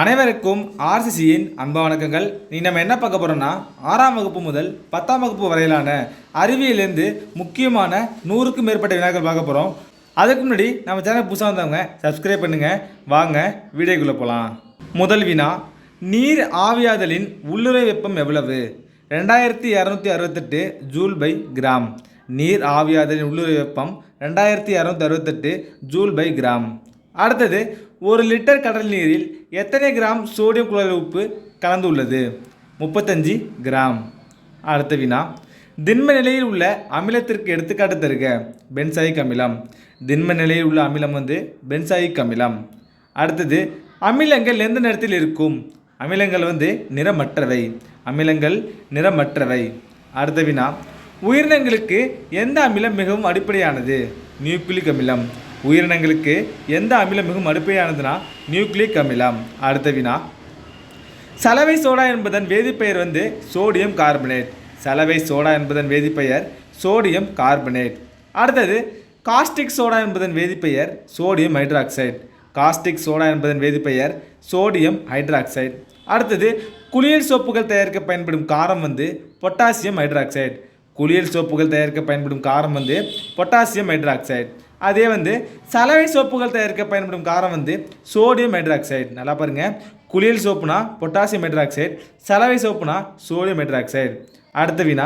அனைவருக்கும் ஆர்சிசியின் அன்பு வணக்கங்கள். நம்ம என்ன பார்க்க போகிறோம்னா 6ஆம் வகுப்பு முதல் 10ஆம் வகுப்பு வரையிலான அறிவியலேருந்து முக்கியமான 100க்கும் மேற்பட்ட வினாக்கள் பார்க்க போகிறோம். அதுக்கு முன்னாடி நம்ம சேனல் புதுசாக வந்தவங்க சப்ஸ்கிரைப் பண்ணுங்கள். வாங்க வீடியோக்குள்ளே போகலாம். முதல் வினா, நீர் ஆவியாதலின் உள்ளுறை வெப்பம் எவ்வளவு? 2268 ஜூல் பை கிராம். நீர் ஆவியாதலின் உள்ளுறை வெப்பம் 2268 ஜூல் பை கிராம். அடுத்தது, 1 லிட்டர் கடல் நீரில் எத்தனை கிராம் சோடியம் குளோரைடு உப்பு கலந்து உள்ளது? 35 கிராம். அடுத்த வினா, திண்ம நிலையில் உள்ள அமிலத்திற்கு எடுத்துக்காட்டு தருக. பென்சாயிக் அமிலம். திண்ம நிலையில் உள்ள அமிலம் பென்சாயிக் அமிலம். அடுத்தது, அமிலங்கள் எந்த நிறத்தில் இருக்கும்? அமிலங்கள் நிறமற்றவை. அமிலங்கள் நிறமற்றவை. அடுத்த வினா, உயிரினங்களுக்கு எந்த அமிலம் மிகவும் அடிப்படையானது? நியூக்ளிக் அமிலம். உயிரினங்களுக்கு எந்த அமிலம் மிகவும் அடிப்படையானதுன்னா நியூக்ளிக் அமிலம். அடுத்த வினா, சலவை சோடா என்பதன் வேதிப்பெயர் சோடியம் கார்பனேட். சலவை சோடா என்பதன் வேதிப்பெயர் சோடியம் கார்பனேட். அடுத்தது, காஸ்டிக் சோடா என்பதன் வேதிப்பெயர் சோடியம் ஹைட்ராக்சைடு. காஸ்டிக் சோடா என்பதன் வேதிப்பெயர் சோடியம் ஹைட்ராக்சைடு. அடுத்தது, குளியல் சோப்புகள் தயாரிக்க பயன்படும் காரம் பொட்டாசியம் ஹைட்ராக்சைடு. குளியல் சோப்புகள் தயாரிக்க பயன்படும் காரம் பொட்டாசியம் ஹைட்ராக்சைடு. அதே சலவை சோப்புகள் தயாரிக்க பயன்படும் காரம் சோடியம் ஹைட்ராக்சைடு. நல்லா பாருங்கள், குளியல் சோப்புனா பொட்டாசியம் ஹைட்ராக்சைடு, சலவை சோப்புனா சோடியம் ஹைட்ராக்சைடு. அடுத்த வினா,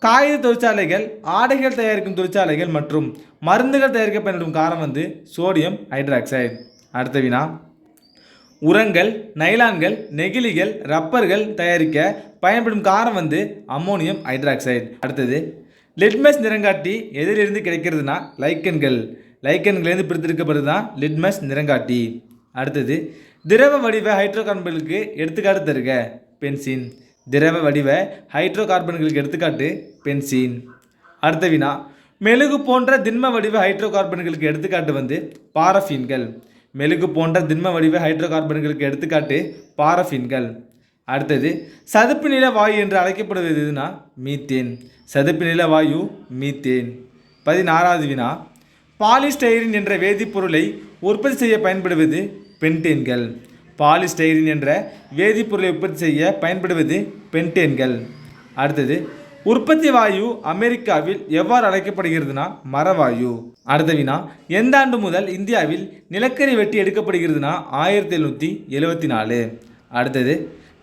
காகித தொழிற்சாலைகள், ஆடைகள் தயாரிக்கும் தொழிற்சாலைகள் மற்றும் மருந்துகள் தயாரிக்க பயன்படும் காரம் சோடியம் ஹைட்ராக்சைடு. அடுத்த வினா, உரங்கள், நைலான்கள், நெகிழிகள், ரப்பர்கள் தயாரிக்க பயன்படும் காரம் அம்மோனியம் ஹைட்ராக்சைடு. அடுத்தது, லிட்மஸ் நிறங்காட்டி எதிலிருந்து கிடைக்கிறதுனா லைக்கன்கள். லைக்கன்களிலிருந்து பிரித்தெடுக்கப்படுது தான் லிட்மஸ் நிறங்காட்டி. அடுத்தது, திரவ வடிவ ஹைட்ரோ கார்பன்களுக்கு எடுத்துக்காட்டு தருக. பென்சீன். திரவ வடிவ ஹைட்ரோ கார்பன்களுக்கு எடுத்துக்காட்டு பென்சீன். அடுத்த வினா, மெழுகு போன்ற திண்ம வடிவ ஹைட்ரோ கார்பன்களுக்கு எடுத்துக்காட்டு பாரஃபீன்கள். மெழுகு போன்ற திண்ம வடிவ ஹைட்ரோ கார்பன்களுக்கு எடுத்துக்காட்டு பாரஃபீன்கள். அடுத்தது, சதுப்பு நில வாயு என்று அழைக்கப்படுவது எதுனா மீத்தேன். சதுப்பு நில வாயு மீத்தேன். 16வது வினா, பாலிஸ்டைரின் என்ற வேதிப்பொருளை உற்பத்தி செய்ய பயன்படுவது பென்டேன்கள். பாலிஸ்டைரின் என்ற வேதிப்பொருளை உற்பத்தி செய்ய பயன்படுவது பென்டேன்கள். அடுத்தது, உற்பத்தி வாயு அமெரிக்காவில் எவ்வாறு அழைக்கப்படுகிறதுனா மரவாயு. அடுத்த வினா, எந்த ஆண்டு முதல் இந்தியாவில் நிலக்கரி வெட்டி எடுக்கப்படுகிறதுனா 1774. அடுத்தது,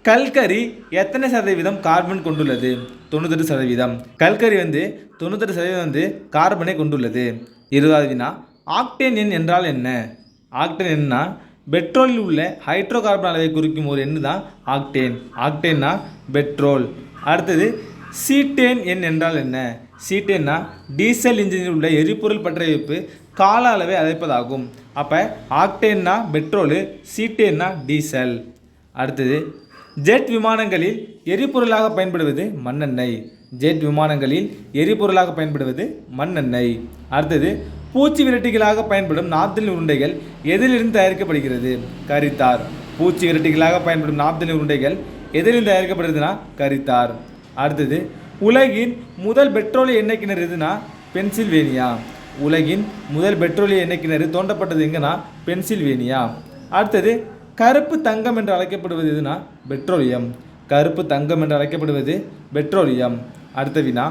கல்கரி எத்தனை சதவீதம் கார்பன் கொண்டுள்ளது? 98%. கல்கரி 98% கார்பனை கொண்டுள்ளது. 20வது வினா, ஆக்டேன் எண் என்றால் என்ன? ஆக்டேன் எண்ணா பெட்ரோலில் உள்ள ஹைட்ரோ கார்பன் அளவை குறிக்கும் ஒரு எண்ணு தான் ஆக்டேன். ஆக்டேன்னா பெட்ரோல். அடுத்தது, சீட்டேன் எண் என்றால் என்ன? சீட்டேன்னா டீசல் இன்ஜினில் உள்ள எரிபொருள் பற்ற வைப்பு கால அளவை அழைப்பதாகும். அப்போ ஆக்டேன்னா பெட்ரோலு, சீட்டேன்னா டீசல். அடுத்தது, ஜெட் விமானங்களில் எரிபொருளாக பயன்படுவது மண்ணெண்ணெய். ஜெட் விமானங்களில் எரிபொருளாக பயன்படுவது மண்ணெண்ணெய். அடுத்தது, பூச்சி விரட்டிகளாக பயன்படும் நாப்தலின் உருண்டைகள் எதிலிருந்து தயாரிக்கப்படுகிறது? கரித்தார். பூச்சி விரட்டிகளாக பயன்படும் நாப்தலின் உருண்டைகள் எதிலிருந்து தயாரிக்கப்படுறதுனா கரித்தார். அடுத்தது, உலகின் முதல் பெட்ரோலிய எண்ணெய் கிணறு எதுனா பென்சில்வேனியா. உலகின் முதல் பெட்ரோலிய எண்ணெய் கிணறு தோண்டப்பட்டது எங்கன்னா பென்சில்வேனியா. அடுத்தது, கருப்பு தங்கம் என்று அழைக்கப்படுவது எதுனா பெட்ரோலியம். கருப்பு தங்கம் என்று அழைக்கப்படுவது பெட்ரோலியம். அடுத்த வினா,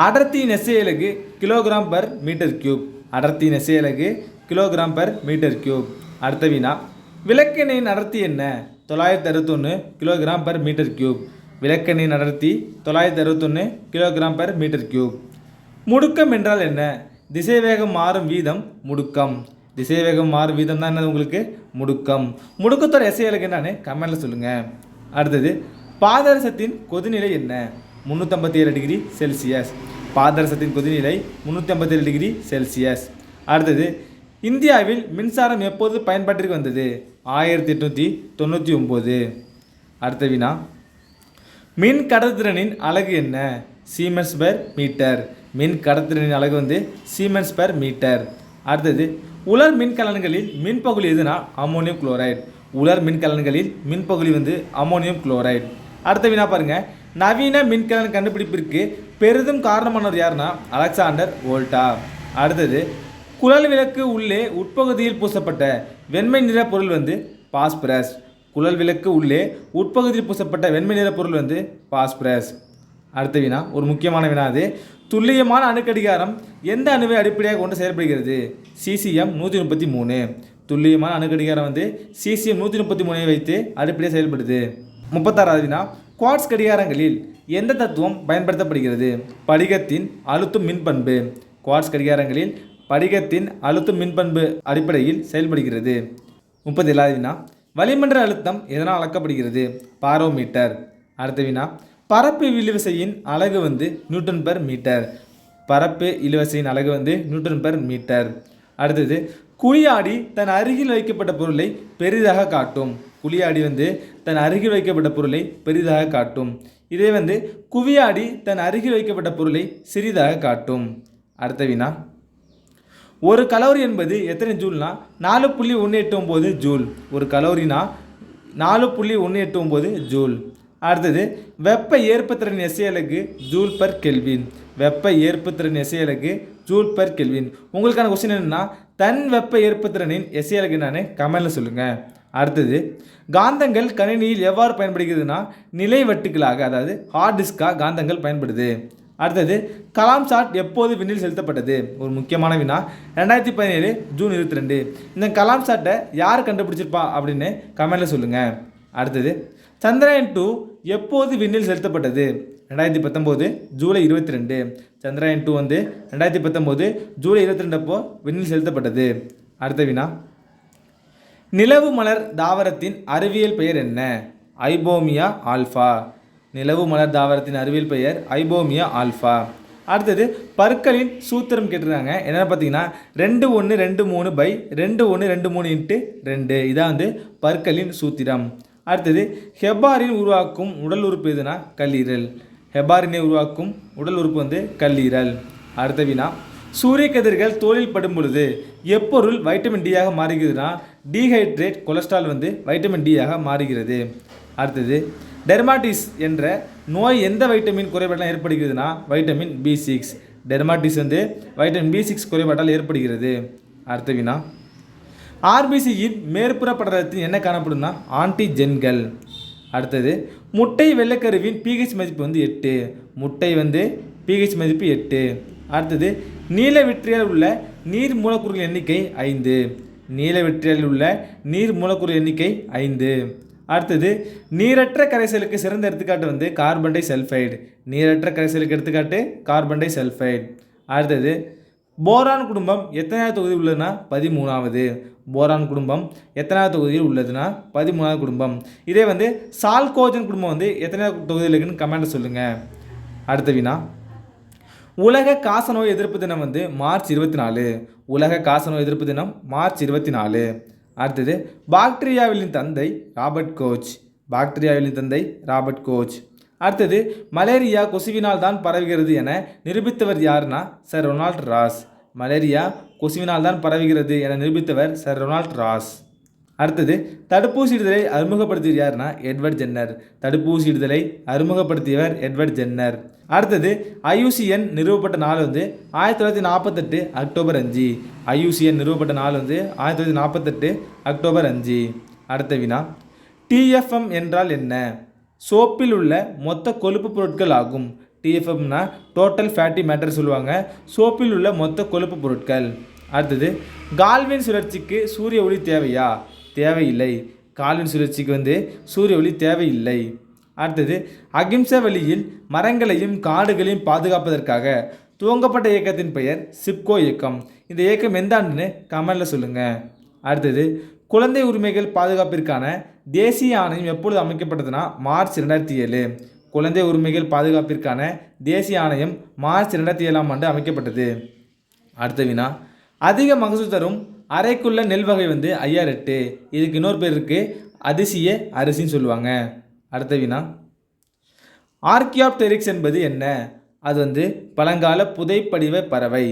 அடர்த்தியின் எஸ்ஐ அலகு கிலோகிராம் பர் மீட்டர் கியூப். அடர்த்தியின் எஸ்ஐ அலகு கிலோகிராம் பர் மீட்டர் கியூப். அடுத்த வினா, விளக்கெண்ணெயின் அடர்த்தி என்ன? 961 கிலோகிராம் பர் மீட்டர் கியூப். விளக்கெண்ணெயின் அடர்த்தி 961 கிலோகிராம் பர் மீட்டர் கியூப். முடுக்கம் என்றால் என்ன? திசைவேகம் மாறும் வீதம் முடுக்கம். திசைவேகம் மாறும் வீதம் தான் என்னது உங்களுக்கு முடுக்கம். முடுக்கத்தோட எஸ்ஐ அலகு என்னன்னு கமெண்ட்டில் சொல்லுங்கள். அடுத்தது, பாதரசத்தின் கொதிநிலை என்ன? 357 டிகிரி செல்சியஸ். பாதரசத்தின் கொதிநிலை 357 டிகிரி செல்சியஸ். அடுத்தது, இந்தியாவில் மின்சாரம் எப்போது பயன்பாட்டிற்கு வந்தது? 1899. அடுத்த வினா, மின் கடத்துதிறனின் அலகு என்ன? Siemens per metre. மின் கடத்துதிறனின் அலகு சீமென்ஸ் பெர் மீட்டர். அடுத்தது, உலர் மின்கலன்களில் மின்பகுதி எதுனா அம்மோனியம் குளோரைடு. உலர் மின்கலன்களில் மின்பகுதி அம்மோனியம் குளோரைடு. அடுத்த வினா பாருங்க, நவீன மின்கலன் கண்டுபிடிப்பிற்கு பெரிதும் காரணமானவர் யாருன்னா அலெக்சாண்டர் வோல்டா. அடுத்தது, குழல் விளக்கு உள்ளே உட்பகுதியில் பூசப்பட்ட வெண்மை நிற பொருள் பாஸ்பரஸ். குழல் விளக்கு உள்ளே உட்பகுதியில் பூசப்பட்ட வெண்மை நிற பொருள் வந்து பாஸ்பரஸ். அடுத்த வினா, ஒரு முக்கியமான வினா அது. துல்லியமான அணுக்கடிகாரம் எந்த அணுவை அடிப்படையாக கொண்டு செயல்படுகிறது? சீசியம் 133. துல்லியமான அணுக்கடிகாரம் வந்து சீசியம் 133 வைத்து அடிப்படையாக செயல்படுது. 36வது வினா, குவார்ட்ஸ் கடிகாரங்களில் எந்த தத்துவம் பயன்படுத்தப்படுகிறது? படிகத்தின் அழுத்தும் மின்பண்பு. குவார்ட்ஸ் கடிகாரங்களில் படிகத்தின் அழுத்தும் மின்பண்பு அடிப்படையில் செயல்படுகிறது. 37வது வினா, வளிமண்டல அழுத்தம் எதனால் அளக்கப்படுகிறது? பாரோமீட்டர். அடுத்த வினா, பரப்பு இழுவிசையின் அலகு வந்து நியூட்டன் பெர் மீட்டர். பரப்பு இழுவிசையின் அலகு வந்து நியூட்டன் பெர் மீட்டர். அடுத்தது, குழியாடி தன் அருகில் வைக்கப்பட்ட பொருளை பெரிதாக காட்டும். குழியாடி வந்து தன் அருகில் வைக்கப்பட்ட பொருளை பெரிதாக காட்டும். இதே வந்து குவியாடி தன் அருகில் வைக்கப்பட்ட பொருளை சிறிதாக காட்டும். அடுத்த வினா, ஒரு கலோரி என்பது எத்தனை ஜூல்னா 4.189 ஜூல். ஒரு கலோரினா 4.189 ஜூல். அடுத்தது, வெப்ப ஏற்புத்திறன் எஸ்ஐ அலகு ஜூல் பெர் கெல்வின். வெப்ப ஏற்புத்திறன் எஸ்ஐ அலகு ஜூல் பெர் கெல்வின். உங்களுக்கான கொஸ்டின் என்னன்னா, தன் வெப்ப ஏற்புத்திறனின் எஸ்ஐ அலகு என்னன்னு கமெண்ட்ல சொல்லுங்கள். அடுத்தது, காந்தங்கள் கணினியில் எவ்வாறு பயன்படுகிறதுனா நிலை வட்டுகளாக, அதாவது ஹார்ட் டிஸ்காக காந்தங்கள் பயன்படுது. அடுத்தது, கலாம் சாட் எப்போது விண்ணில் செலுத்தப்பட்டது? ஒரு முக்கியமான வினா. 2017 ஜூன் 22. இந்த கலாம் சாட்டை யார் கண்டுபிடிச்சிருப்பா அப்படின்னு கமெண்டில் சொல்லுங்கள். அடுத்தது, சந்திரயான் 2 எப்போது விண்ணில் செலுத்தப்பட்டது? 2019 ஜூலை 22. சந்திரயான் 2 வந்து 2019 ஜூலை 22 அப்போ விண்ணில் செலுத்தப்பட்டது. அடுத்த வினா, நிலவு மலர் தாவரத்தின் அறிவியல் பெயர் என்ன? ஐபோமியா ஆல்ஃபா. நிலவு மலர் தாவரத்தின் அறிவியல் பெயர் ஐபோமியா ஆல்ஃபா. அடுத்தது, பற்களின் சூத்திரம் கேட்டிருக்காங்க. என்னென்னு பார்த்தீங்கன்னா 2123/2123 × 2. இதான் வந்து பற்களின் சூத்திரம். அடுத்தது, ஹெப்பாரின் உருவாக்கும் உடல் உறுப்பு எதுனா கல்லீரல். ஹெப்பாரினை உருவாக்கும் உடல் உறுப்பு வந்து கல்லீரல். அடுத்த வினா, சூரிய கதிர்கள் தோலில் படும் பொழுது எப்பொருள் வைட்டமின் டியாக மாறுகிறதுனா டீஹைட்ரேட் கொலஸ்ட்ரால் வந்து வைட்டமின் டியாக மாறுகிறது. அடுத்தது, டெர்மாட்டிஸ் என்ற நோய் எந்த வைட்டமின் குறைபாட்டால் ஏற்படுகிறதுனா வைட்டமின் B6. டெர்மாட்டிஸ் வந்து வைட்டமின் B6 குறைபாட்டால் ஏற்படுகிறது. அடுத்த வினா, ஆர்பிசியின் மேற்புற படலத்தில் என்ன காணப்படும்னா ஆன்டிஜென்கள். அடுத்தது, முட்டை வெள்ளைக்கருவின் pH மதிப்பு வந்து 8. முட்டை வந்து pH மதிப்பு 8. அடுத்தது, நீல விற்றியால் உள்ள நீர் மூலக்கூறுகள் எண்ணிக்கை 5. நீல விற்றியால் உள்ள நீர் மூலக்கூறு எண்ணிக்கை 5. அடுத்தது, நீரற்ற கரைசலுக்கு சிறந்த எடுத்துக்காட்டு வந்து கார்பன் டை சல்ஃபைடு. நீரற்ற கரைசலுக்கு எடுத்துக்காட்டு கார்பன் டை சல்ஃபைடு. அடுத்தது, போரான் குடும்பம் எத்தனாவது தொகுதி உள்ளதுன்னா 13வது. போரான் குடும்பம் எத்தனாவது தொகுதியில் உள்ளதுன்னா 13வது குடும்பம். இதே வந்து சால்கோஜன் குடும்பம் வந்து எத்தனாவது தொகுதியில் இருக்குன்னு கமெண்ட் சொல்லுங்கள். அடுத்த வினா, உலக காசநோய் எதிர்ப்பு தினம் வந்து மார்ச் 24. உலக காசநோய் எதிர்ப்பு தினம் மார்ச் 24. அடுத்தது, பாக்டீரியாவின் தந்தை ராபர்ட் கோச். பாக்டீரியாவின் தந்தை ராபர்ட் கோச். அடுத்தது, மலேரியா கொசுவினால் தான் பரவுகிறது என நிரூபித்தவர் யாருன்னா சர் ரொனால்ட் ராஸ். மலேரியா கொசுவினால் தான் பரவுகிறது என நிரூபித்தவர் சர் ரொனால்ட் ராஸ். அடுத்தது, தடுப்பூசி இடுதலை அறிமுகப்படுத்தியவர் யாருன்னா எட்வர்ட் ஜென்னர். தடுப்பூசி இடுதலை அறிமுகப்படுத்தியவர் எட்வர்ட் ஜென்னர். அடுத்தது, IUCN நிறுவப்பட்ட நாள் வந்து 1948 அக்டோபர் 5. IUCN நிறுவப்பட்ட நாள் வந்து 1948 அக்டோபர் 5. அடுத்த வினா, TFM என்றால் என்ன? சோப்பில் உள்ள மொத்த கொழுப்பு பொருட்கள் ஆகும். TFMனா டோட்டல் ஃபேட்டி மேட்டர் சொல்லுவாங்க. சோப்பில் உள்ள மொத்த கொழுப்பு பொருட்கள். அடுத்தது, கால்வின் சுழற்சிக்கு சூரிய ஒளி தேவையா? தேவையில்லை. கால்வின் சுழற்சிக்கு வந்து சூரிய ஒளி தேவையில்லை. அடுத்தது, அகிம்சை வழியில் மரங்களையும் காடுகளையும் பாதுகாப்பதற்காக துவங்கப்பட்ட இயக்கத்தின் பெயர் சிப்கோ இயக்கம். இந்த இயக்கம் எந்த ஆண்டுன்னு கமெண்டில் சொல்லுங்கள். அடுத்தது, குழந்தை உரிமைகள் பாதுகாப்பிற்கான தேசிய ஆணையம் எப்பொழுது அமைக்கப்பட்டதுன்னா மார்ச் 2007. குழந்தை உரிமைகள் பாதுகாப்பிற்கான தேசிய ஆணையம் மார்ச் 2007ஆம் ஆண்டு அமைக்கப்பட்டது. அடுத்த வினா, அதிக மகசூல் தரும் அரைக்குள்ள நெல் வகை வந்து ஐயாரெட்டு. இதுக்கு இன்னொரு பேர் இருக்குது, அதிசய அரிசின்னு சொல்லுவாங்க. அடுத்த வினா, ஆர்கியாப்டெரிக்ஸ் என்பது என்ன? அது வந்து பழங்கால புதைப்படிவ பறவை.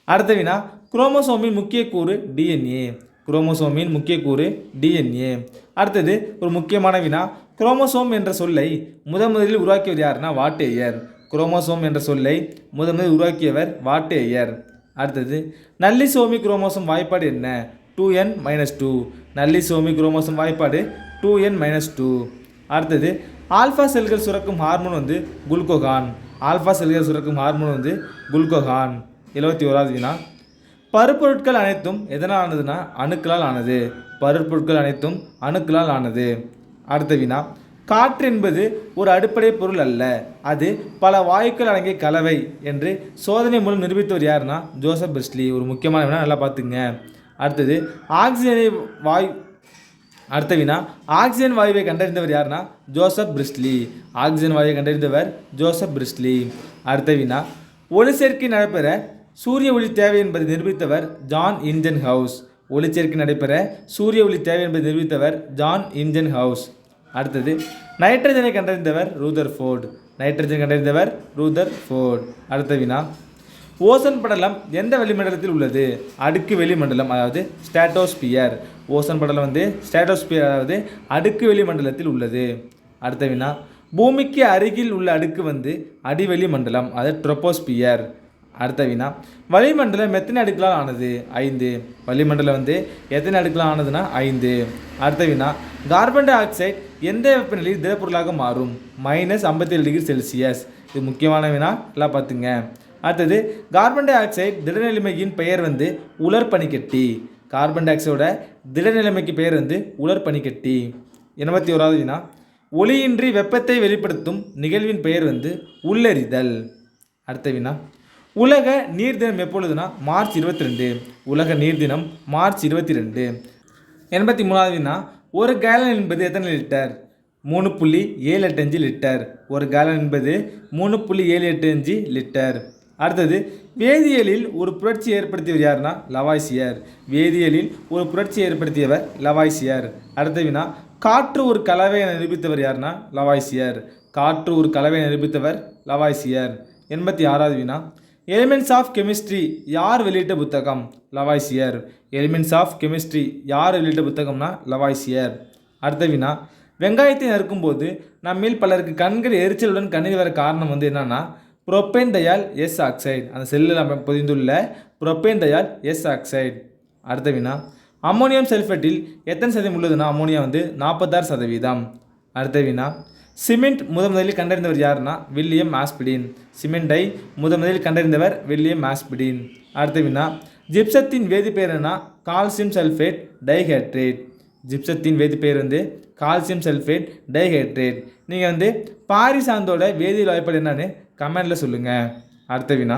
அடுத்த வினா, குரோமோசோமின் முக்கிய கூறு DNA. குரோமோசோமின் முக்கிய கூறு DNA. அடுத்தது, ஒரு முக்கியமான வினா, குரோமோசோம் என்ற சொல்லை முதலில் உருவாக்கியவர் யாருன்னா வாட்டேயர். குரோமோசோம் என்ற சொல்லை முதலில் உருவாக்கியவர் வாட்டேயர். அடுத்தது, நல்லிசோமி குரோமோசோம் வாய்ப்பாடு என்ன? 2n - 2. நல்லிசோமி குரோமோசோம் வாய்ப்பாடு 2n-2. அடுத்தது ஆல்ஃபா செல்கள் சுரக்கும் ஹார்மோன் வந்து குளுக்கோகான். ஆல்ஃபா செல்கள் சுரக்கும் ஹார்மோன் வந்து குளுக்கோகான். 71வது வினா. பருப்பொருட்கள் அனைத்தும் எதனால் ஆனதுன்னா அணுக்களால் ஆனது. பருப்பொருட்கள் அனைத்தும் அணுக்களால் ஆனது. அடுத்த வினா. காற்று என்பது ஒரு அடிப்படை பொருள் அல்ல, அது பல வாயுக்கள் அடங்கிய கலவை என்று சோதனை மூலம் நிரூபித்தவர் யாருன்னா ஜோசப் பிரிஸ்லி. ஒரு முக்கியமான வினா, நல்லா பார்த்துங்க. அடுத்தது ஆக்சிஜனை வாயு அடுத்த வினா. ஆக்சிஜன் வாயுவை கண்டறிந்தவர் யாருன்னா ஜோசப் பிரிஸ்லி. ஆக்சிஜன் வாயுவை கண்டறிந்தவர் ஜோசப் பிரிஸ்லி. அடுத்த வினா. ஒளிச்சேர்க்கை நடைபெற சூரிய ஒளி தேவை என்பதை நிரூபித்தவர் ஜான் இன்ஜன் ஹவுஸ். ஒளிச்சேர்க்கை நடைபெற சூரிய ஒளி தேவை என்பதை நிரூபித்தவர் ஜான் இன்ஜன் ஹவுஸ். அடுத்தது நைட்ரஜனை கண்டறிந்தவர் ரூதர்ஃபோர்டு. நைட்ரஜன் கண்டறிந்தவர் ரூதர்ஃபோர்டு. அடுத்த வினா. ஓசோன் படலம் எந்த வளிமண்டலத்தில் உள்ளது? அடுக்கு வெளிமண்டலம், அதாவது ஸ்ட்ராட்டோஸ்பியர். ஓசோன் படலம் வந்து ஸ்ட்ராட்டோஸ்பியர், அதாவது அடுக்கு வெளிமண்டலத்தில் உள்ளது. அடுத்த வினா. பூமிக்கு அருகில் உள்ள அடுக்கு வந்து அடிவெளி மண்டலம், அதாவது ட்ரோபோஸ்பியர். அடுத்த வினா. வளிமண்டலம் எத்தனை அடுக்களால் ஆனது? 5. வளிமண்டலம் வந்து எத்தனை அடுக்களால் ஆனதுன்னா 5. அடுத்த வினா. கார்பன் டை ஆக்சைடு எந்த வெப்பநிலையில் திடப்பொருளாக மாறும்? -57°C. இது முக்கியமான வினா, எல்லாம் பார்த்துங்க. அடுத்தது கார்பன் டை ஆக்சைடு திடநிலைமையின் பெயர் வந்து உலர் பனிக்கட்டி. கார்பன் டை ஆக்சைடோட திடநிலைமைக்கு பெயர் வந்து உலர் பனிக்கட்டி. 81வது வினா. ஒளியின்றி வெப்பத்தை வெளிப்படுத்தும் நிகழ்வின் பெயர் வந்து உள்ளெறிதல். அடுத்த வினா. உலக நீர் தினம் எப்பொழுதுனா மார்ச் 22. உலக நீர் தினம் மார்ச் 22. 83வது வினா. ஒரு கேலன் என்பது எத்தனை லிட்டர்? 3.785 லிட்டர். ஒரு கேலன் என்பது 3.785 லிட்டர். அடுத்தது வேதியியலில் ஒரு புரட்சி ஏற்படுத்தியவர் யாருன்னா லவாய்சியர். வேதியியலில் ஒரு புரட்சி ஏற்படுத்தியவர் லவாய்சியர். அடுத்த வினா. காற்று ஒரு கலவை என நிரூபித்தவர் யாருன்னா லவாய்சியர். காற்று ஒரு கலவை என நிரூபித்தவர் லவாய்சியர். 86வது வினா. எலிமெண்ட்ஸ் ஆஃப் கெமிஸ்ட்ரி யார் வெளியிட்ட புத்தகம்? லவாய்சியர். எலிமெண்ட்ஸ் ஆஃப் கெமிஸ்ட்ரி யார் வெளியிட்ட புத்தகம்னா லவாய்சியர். அடுத்த வினா. வெங்காயத்தை நறுக்கும்போது நம்மில் பலருக்கு கண்கள் எரிச்சலுடன் கண்ணீர் வர காரணம் வந்து என்னன்னா புரோப்பேன் டயால் எஸ் ஆக்சைடு. அந்த செல்லில் பொதிந்துள்ள புரோப்பேன் டயால் எஸ் ஆக்சைடு. அடுத்த வினா. அம்மோனியம் சல்ஃபேட்டில் எத்தனை சதவீதம் உள்ளதுன்னா அம்மோனியா வந்து 46%. அடுத்த வினா. சிமெண்ட் முதலில் கண்டறிந்தவர் யாருன்னா வில்லியம் ஆஸ்பிடின். சிமெண்டை முதலில் கண்டறிந்தவர் வில்லியம் ஆஸ்பிடின். அடுத்த வினா. ஜிப்சத்தின் வேதிப்பெயர் என்ன? Calcium sulphate dihydrate. ஜிப்சத்தின் வேதிப்பெயர் வந்து கால்சியம் சல்ஃபேட் டைஹைட்ரேட். நீங்கள் வந்து பாரிசாந்தோட வேதியியல் வாய்ப்பாடு என்னன்னு கமெண்டில் சொல்லுங்கள். அடுத்த வினா.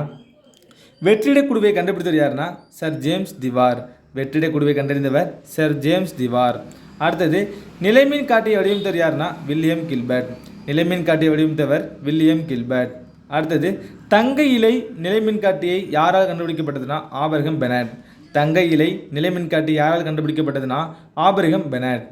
வெற்றிட குடுவையை கண்டுபிடித்தவர் யாருன்னா சர் ஜேம்ஸ் திவார். வெற்றிட குடுவை கண்டறிந்தவர் சர் ஜேம்ஸ் திவார். அடுத்தது நிலைமீன் காட்டியை வடிவமைத்தவர் யாருன்னா வில்லியம் கில்பர்ட். நிலைமீன் காட்டியை வடிவமைத்தவர் வில்லியம் கில்பர்ட். அடுத்தது தங்க இலை நிலைமீன் காட்டியை யாரால் கண்டுபிடிக்கப்பட்டதுன்னா ஆபிரகாம் பெனட். தங்க இலை நிலைமீன் காட்டி யாரால் கண்டுபிடிக்கப்பட்டதுன்னா ஆபிரகாம் பெனட்.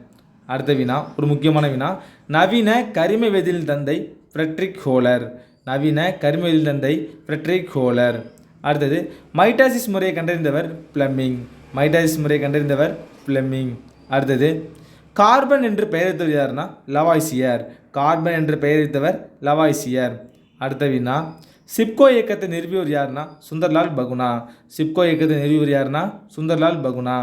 அடுத்த வினா, ஒரு முக்கியமான வினா. நவீன கரிம வேதியியலின் தந்தை ஃப்ரெட்ரிக் ஹோலர். நவீன கரிம வேதியியலின் தந்தை ஃப்ரெட்ரிக் ஹோலர். அடுத்தது மைட்டாசிஸ் முறையை கண்டறிந்தவர் பிளமிங். மைட்டாசிஸ் முறையை கண்டறிந்தவர் பிளமிங். அடுத்தது கார்பன் என்று பெயரித்தவர் யாருன்னா லவாய்சியர். கார்பன் என்று பெயரித்தவர் லவாய்சியர். அடுத்த வினா. சிப்கோ இயக்கத்தை நிறுவியவர் யாருன்னா சுந்தர்லால் பகுனா. சிப்கோ இயக்கத்தை நிறுவியவர் யாருன்னா சுந்தர்லால் பகுனா.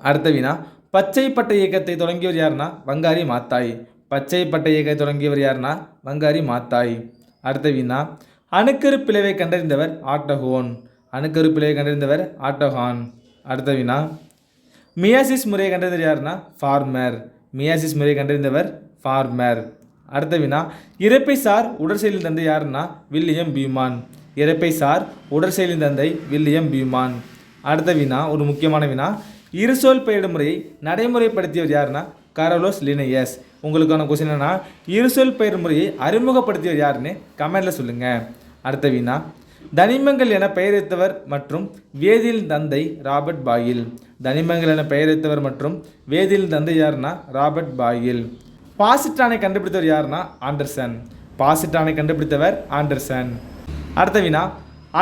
அடுத்த வினா. பச்சை பட்டை இயக்கத்தை தொடங்கியவர் யாருன்னா வங்காரி மாத்தாய். பச்சை பட்டை இயக்கத்தை தொடங்கியவர் யாருன்னா வங்காரி மாத்தாய். அடுத்த வினா. அணுக்கரு பிளவை கண்டறிந்தவர் ஆட்டோஹோன். அணுக்கரு பிளவை கண்டறிந்தவர் ஆட்டோஹான். அடுத்த வினா. மியாசிஸ் முறையை கண்டறிந்தவர் யாருன்னா ஃபார்மர். மியாசிஸ் முறையை கண்டறிந்தவர் ஃபார்மர். அடுத்த வினா. இறப்பை சார் உடற்செயலின் தந்தை யாருன்னா வில்லியம் பியூமான். இறப்பை சார் உடற்செயலின் தந்தை வில்லியம் பியூமான். அடுத்த வினா, ஒரு முக்கியமான வினா. இருசொல் பெயரிடும் முறையை நடைமுறைப்படுத்தியவர் யாருன்னா கார்லோஸ் லினேயஸ். உங்களுக்கான கொஸ்டின் என்னன்னா இருசொல் பெயர் முறையை அறிமுகப்படுத்தியவர் யாருன்னு கமெண்டில் சொல்லுங்கள். அடுத்த வினா. தனிமங்கள் என பெயரித்தவர் மற்றும் வேதியியல் தந்தை ராபர்ட் பாயில். தனிமங்கள் என பெயரித்தவர் மற்றும் வேதியியல் தந்தை யாருன்னா ராபர்ட் பாயில். பாசிட்ரானை கண்டுபிடித்தவர் யாருன்னா ஆண்டர்சன். பாசிட்ரானை கண்டுபிடித்தவர் ஆண்டர்சன். அடுத்த வினா.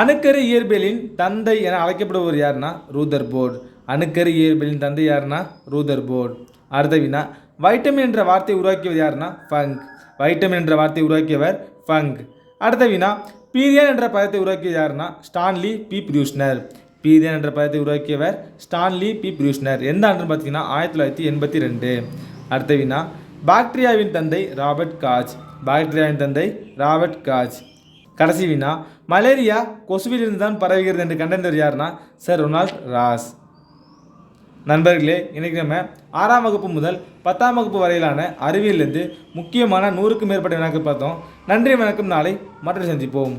அணுக்கரு இயற்பியலின் தந்தை என அழைக்கப்படுபவர் யாருன்னா ரூதர்போர்ட். அணுக்கரு இயற்பியலின் தந்தை யாருன்னா ரூதர்போர்ட். அடுத்த வினா. வைட்டமின் என்ற வார்த்தையை உருவாக்கியவர் யாருன்னா ஃபங்க். வைட்டமின் என்ற வார்த்தையை உருவாக்கியவர் ஃபங்க். அடுத்த வினா. பீரியான் என்ற பதத்தை உருவாக்கியது யாருன்னா ஸ்டான்லி பி. ப்ரூஸ்னர். பீதியான் என்ற பதத்தை உருவாக்கியவர் ஸ்டான்லி பி ப்ரூஸ்னர். எந்த ஆண்டுன்னு பார்த்தீங்கன்னா 1982. அடுத்த வினா, பாக்டீரியாவின் தந்தை ராபர்ட் காச். பாக்டீரியாவின் தந்தை ராபர்ட் காச். கடைசி வினா, மலேரியா கொசுவிலிருந்து தான் பரவுகிறது என்று கண்டறிந்தவர் யாருன்னா சர் ரொனால்ட் ராஸ். நண்பர்களே, இன்றைக்கி நம்ம 6ஆம் வகுப்பு முதல் 10ஆம் வகுப்பு வரையிலான அறிவியலிருந்து முக்கியமான 100க்கும் மேற்பட்ட வினாக்கள் பார்த்தோம். நன்றி, வணக்கம். நாளை மற்றொரு சந்திப்போம்.